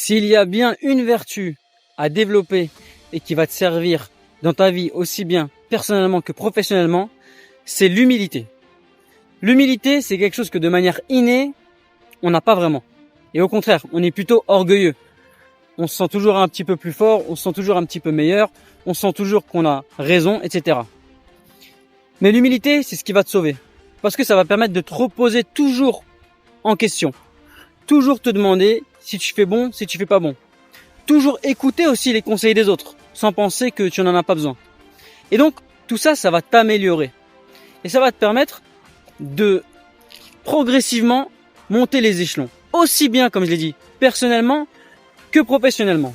S'il y a bien une vertu à développer et qui va te servir dans ta vie aussi bien personnellement que professionnellement, c'est l'humilité. L'humilité, c'est quelque chose que de manière innée, on n'a pas vraiment. Et au contraire, on est plutôt orgueilleux. On se sent toujours un petit peu plus fort, on se sent toujours un petit peu meilleur, on sent toujours qu'on a raison, etc. Mais l'humilité, c'est ce qui va te sauver. Parce que ça va permettre de te reposer toujours en question. Toujours te demander si tu fais bon, si tu fais pas bon. Toujours écouter aussi les conseils des autres, sans penser que tu n'en as pas besoin. Et donc, tout ça, ça va t'améliorer. Et ça va te permettre de progressivement monter les échelons. Aussi bien, comme je l'ai dit, personnellement que professionnellement.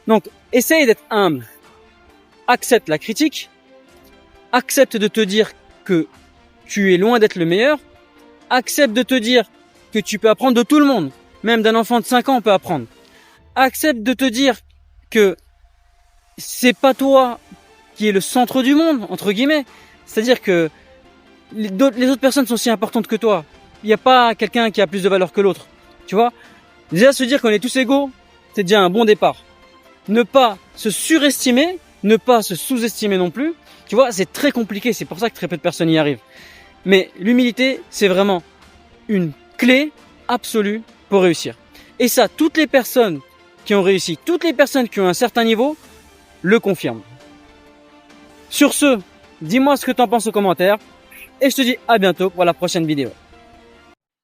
Donc, essaye d'être humble. Accepte la critique. Accepte de te dire que tu es loin d'être le meilleur. Accepte de te dire que tu peux apprendre de tout le monde. Même d'un enfant de 5 ans, on peut apprendre. Accepte de te dire que c'est pas toi qui es le centre du monde, entre guillemets. C'est-à-dire que les autres personnes sont aussi importantes que toi. Il n'y a pas quelqu'un qui a plus de valeur que l'autre. Tu vois? Déjà, se dire qu'on est tous égaux, c'est déjà un bon départ. Ne pas se surestimer, ne pas se sous-estimer non plus. Tu vois, c'est très compliqué. C'est pour ça que très peu de personnes y arrivent. Mais l'humilité, c'est vraiment une clé absolue pour réussir. Et ça, toutes les personnes qui ont réussi, toutes les personnes qui ont un certain niveau, le confirment. Sur ce, dis-moi ce que tu en penses aux commentaires. Et je te dis à bientôt pour la prochaine vidéo.